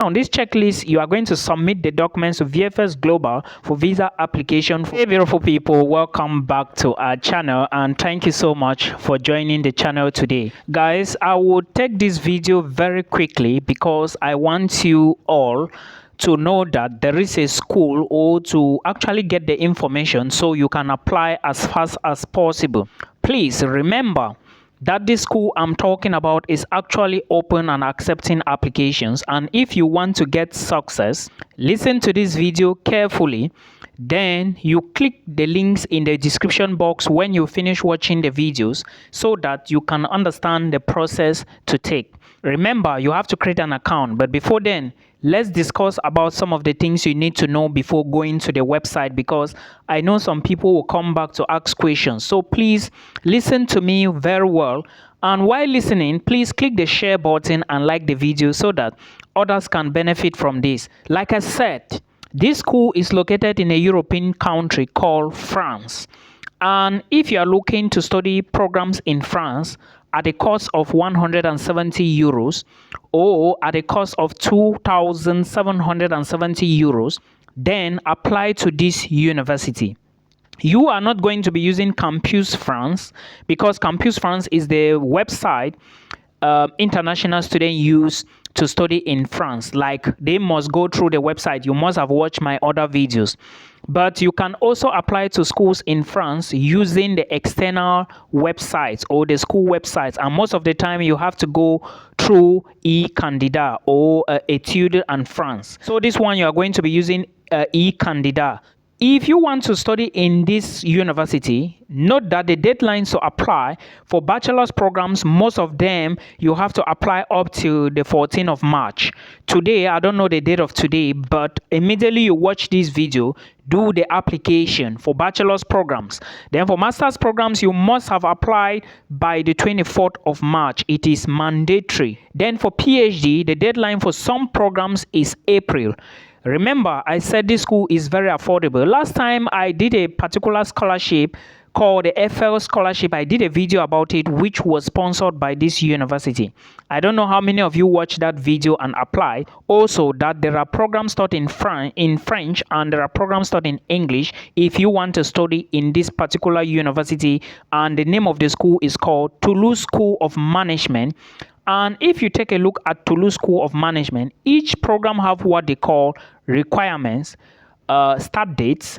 On this checklist, you are going to submit the documents to VFS Global for visa application. Hey beautiful people, welcome back to our channel and thank you so much for joining the channel today. Guys, I will take this video very quickly because I want you all to know that there is a school or to actually get the information so you can apply as fast as possible. Please remember that this school I'm talking about is actually open and accepting applications, and if you want to get success, listen to this video carefully, then you click the links in the description box when you finish watching the videos so that you can understand the process to take. Remember, you have to create an account, but before then, let's discuss about some of the things you need to know before going to the website, because I know some people will come back to ask questions. So please listen to me very well, and while listening, please click the share button and like the video so that others can benefit from this. Like I said, this school is located in a European country called France, and if you are looking to study programs in France at a cost of 170 euros or at a cost of 2,770 euros, then apply to this university. You are not going to be using Campus France because Campus France is the website international students use to study in France. Like, they must go through the website. You must have watched my other videos. But you can also apply to schools in France using the external websites or the school websites. And most of the time, you have to go through eCandidat or Etudes en France. So this one, you are going to be using eCandidat. If you want to study in this university, note that the deadlines to apply for bachelor's programs, most of them, you have to apply up to the 14th of March. Today, I don't know the date of today, but immediately you watch this video, do the application for bachelor's programs. Then for master's programs, you must have applied by the 24th of March. It is mandatory. Then for PhD, the deadline for some programs is April. Remember, I said this school is very affordable. Last time I did a particular scholarship called the FL scholarship. I did a video about it, which was sponsored by this university. I don't know how many of you watched that video and applied. Also, that there are programs taught in French and there are programs taught in English if you want to study in this particular university. And the name of the school is called Toulouse School of Management. And if you take a look at Toulouse School of Management, each program have what they call requirements, start dates,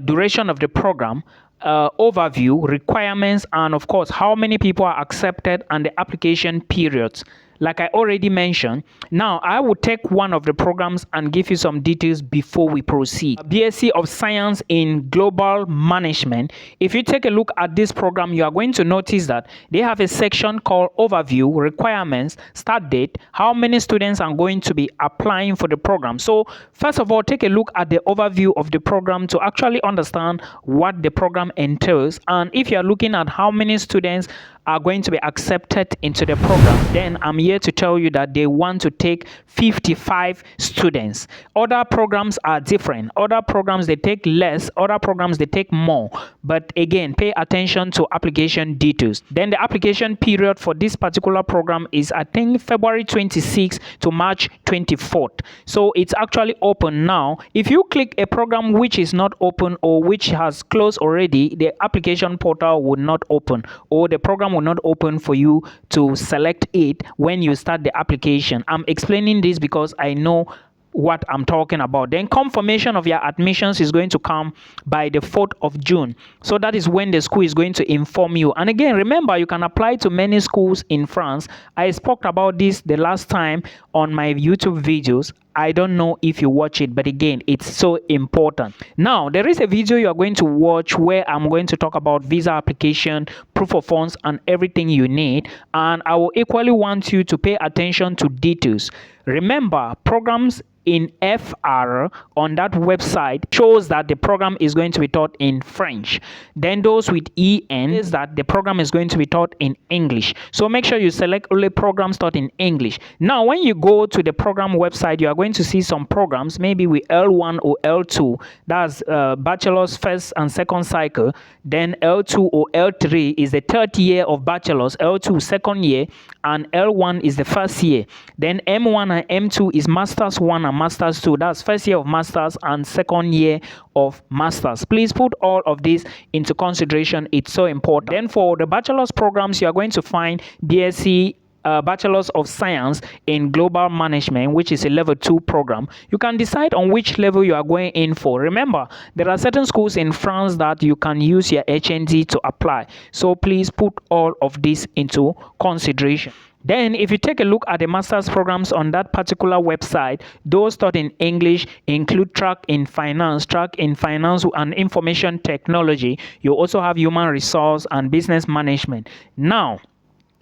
duration of the program, overview, requirements, and of course, how many people are accepted and the application periods. Like I already mentioned, now I will take one of the programs and give you some details before we proceed. BSc of Science in Global Management. If you take a look at this program, you are going to notice that they have a section called Overview, Requirements, Start Date, how many students are going to be applying for the program. So first of all, take a look at the overview of the program to actually understand what the program entails. And if you are looking at how many students are going to be accepted into the program, then I'm here to tell you that they want to take 55 students. Other programs are different. Other programs, they take less. Other programs, they take more. But again, pay attention to application details. Then the application period for this particular program is, I think, February 26th to March 24th. So it's actually open now. If you click a program which is not open or which has closed already, the application portal will not open, or the program will not open for you to select it when you start the application. I'm explaining this because I know what I'm talking about. Then confirmation of your admissions is going to come by the 4th of June. So that is when the school is going to inform you. And again, remember, you can apply to many schools in France. I spoke about this the last time on my YouTube videos. I don't know if you watch it, but again, it's so important. Now, there is a video you are going to watch where I'm going to talk about visa application, proof of funds, and everything you need. And I will equally want you to pay attention to details. Remember, programs in FR on that website shows that the program is going to be taught in French. Then those with EN is that the program is going to be taught in English. So make sure you select only programs taught in English. Now, when you go to the program website, you are going going to see some programs, maybe with L1 or L2, that's bachelor's first and second cycle. Then L2 or L3 is the third year of bachelor's, L2 second year, and L1 is the first year. Then M1 and M2 is master's 1 and master's 2. That's first year of master's and second year of master's. Please put all of this into consideration. It's so important. Then for the bachelor's programs, you are going to find BSc Bachelor's of Science in Global Management, which is a level 2 program. You can decide on which level you are going in for. Remember, there are certain schools in France that you can use your HND to apply. So please put all of this into consideration. Then if you take a look at the master's programs on that particular website, those taught in English include track in finance and information technology. You also have human resource and business management. Now,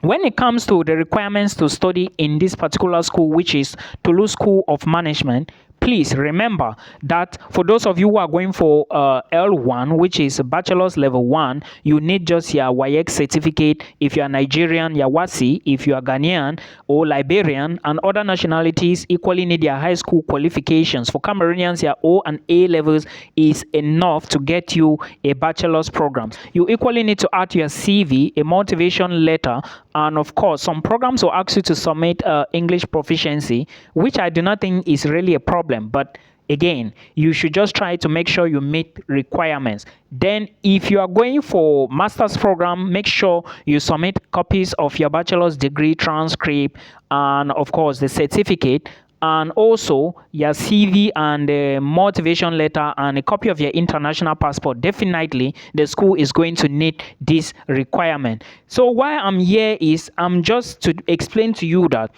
when it comes to the requirements to study in this particular school, which is Toulouse School of Management, please remember that for those of you who are going for L1, which is bachelor's level 1, you need just your WAEC certificate. If you are Nigerian, your WASI. If you are Ghanaian or Liberian and other nationalities, equally need your high school qualifications. For Cameroonians, your O and A levels is enough to get you a bachelor's program. You equally need to add your CV, a motivation letter, and of course, some programs will ask you to submit English proficiency, which I do not think is really a problem. But again, you should just try to make sure you meet requirements. Then if you are going for master's program, make sure you submit copies of your bachelor's degree transcript and of course the certificate, and also your CV and a motivation letter and a copy of your international passport. Definitely the school is going to need this requirement. So why I'm here is I'm just to explain to you that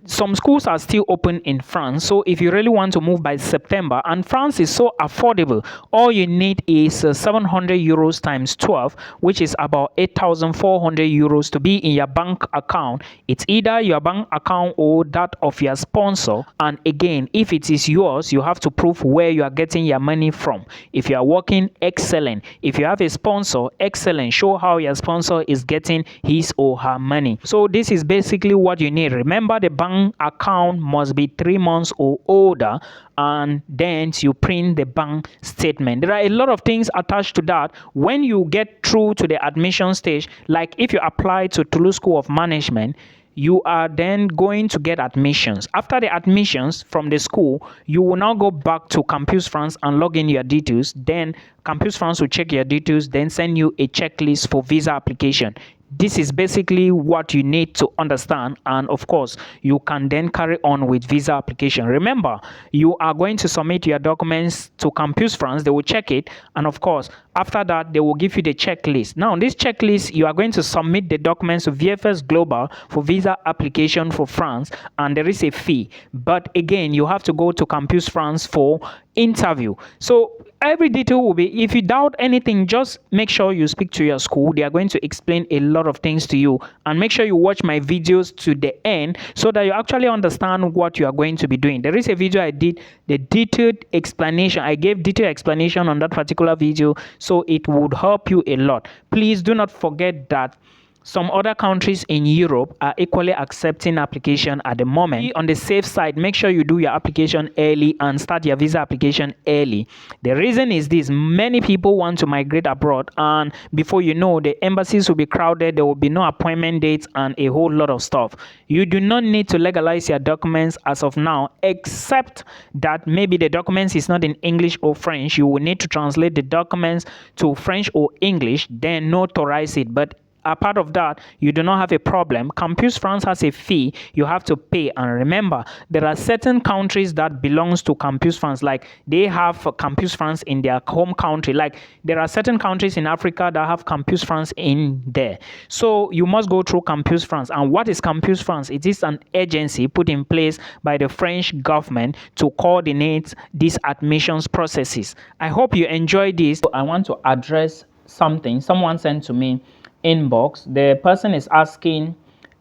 some schools are still open in France. So if you really want to move by September, and France is so affordable, all you need is 700 euros times 12, which is about 8,400 euros to be in your bank account. It's either your bank account or that of your sponsor. And again, if it is yours, you have to prove where you are getting your money from. If you are working, excellent. If you have a sponsor, excellent. Show how your sponsor is getting his or her money. So this is basically what you need. Remember, the bank account must be 3 months or older, and then you print the bank statement. There are a lot of things attached to that. When you get through to the admission stage, like if you apply to Toulouse School of Management, you are then going to get admissions. After the admissions from the school, you will now go back to Campus France and log in your details. Then Campus France will check your details, then send you a checklist for visa application. This is basically what you need to understand, and of course you can then carry on with visa application. Remember, you are going to submit your documents to Campus France. They will check it, and of course after that they will give you the checklist. Now on this checklist, you are going to submit the documents to VFS Global for visa application for France, and there is a fee. But again, you have to go to Campus France for interview. So every detail will be, if you doubt anything, just make sure you speak to your school. They are going to explain a lot of things to you, and make sure you watch my videos to the end so that you actually understand what you are going to be doing. There is a video I did, the detailed explanation. I gave detailed explanation on that particular video, so it would help you a lot. Please do not forget that some other countries in Europe are equally accepting application at the moment. Be on the safe side, make sure you do your application early and start your visa application early. The reason is this: many people want to migrate abroad, and before you know, the embassies will be crowded, there will be no appointment dates and a whole lot of stuff. You do not need to legalize your documents as of now, except that maybe the documents is not in English or French. You will need to translate the documents to French or English, then notarize it. But apart of that, you do not have a problem. Campus France has a fee you have to pay, and remember, there are certain countries that belongs to Campus France, like they have Campus France in their home country. Like there are certain countries in Africa that have Campus France in there, so you must go through Campus France. And what is Campus France? It is an agency put in place by the French government to coordinate these admissions processes. I hope you enjoy this. I want to address something someone sent to me inbox. The person is asking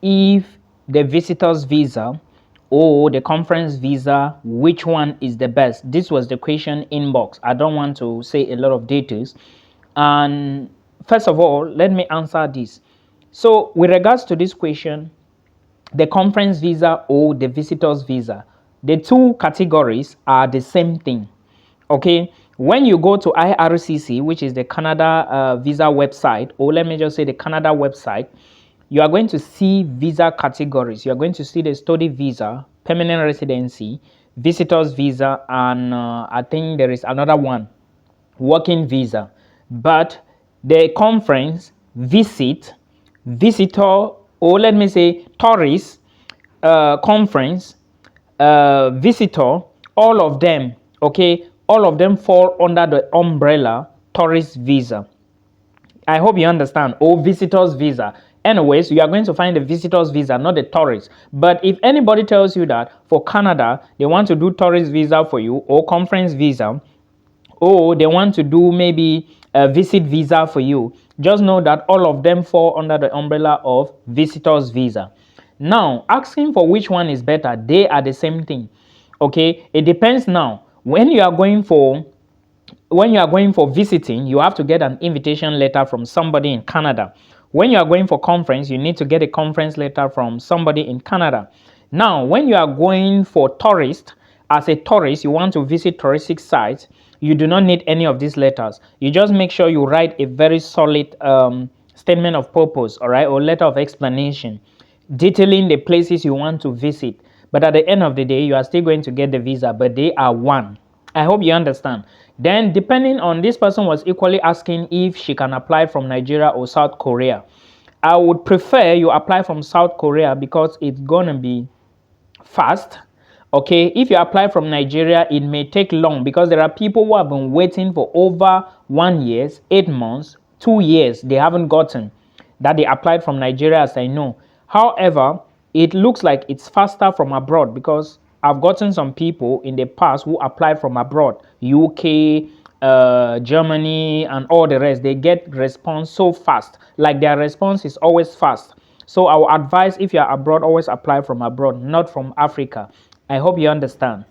if the visitor's visa or the conference visa, which one is the best. This was the question inbox. I don't want to say a lot of details, and first of all, let me answer this. So with regards to this question, the conference visa or the visitor's visa, the two categories are the same thing. Okay, when you go to IRCC, which is the Canada visa website, or let me just say the Canada website, you are going to see visa categories. You are going to see the study visa, permanent residency, visitors visa, and I think there is another one, working visa. But the conference, visit, visitor, or let me say tourist, conference, visitor, all of them, okay, all of them fall under the umbrella tourist visa. I hope you understand. Or visitors visa. Anyways, you are going to find the visitors visa, not the tourist. But if anybody tells you that for Canada they want to do tourist visa for you, or conference visa, or they want to do maybe a visit visa for you, just know that all of them fall under the umbrella of visitors visa. Now, asking for which one is better, they are the same thing. Okay, it depends. Now when you are going for visiting, you have to get an invitation letter from somebody in Canada. When you are going for conference, you need to get a conference letter from somebody in Canada. Now, when you are going for tourist, as a tourist, you want to visit touristic sites, you do not need any of these letters. You just make sure you write a very solid statement of purpose, all right, or letter of explanation detailing the places you want to visit. But at the end of the day, you are still going to get the visa, but they are one. I hope you understand. Then, depending on, this person was equally asking if she can apply from Nigeria or South Korea. I would prefer you apply from South Korea because it's gonna be fast. Okay, if you apply from Nigeria, it may take long because there are people who have been waiting for over 1 year, 8 months, 2 years. They haven't gotten that. They applied from Nigeria, as I know. However, it looks like it's faster from abroad because I've gotten some people in the past who applied from abroad, UK, Germany, and all the rest. They get response so fast, like their response is always fast. So I will advise, if you are abroad, always apply from abroad, not from Africa. I hope you understand.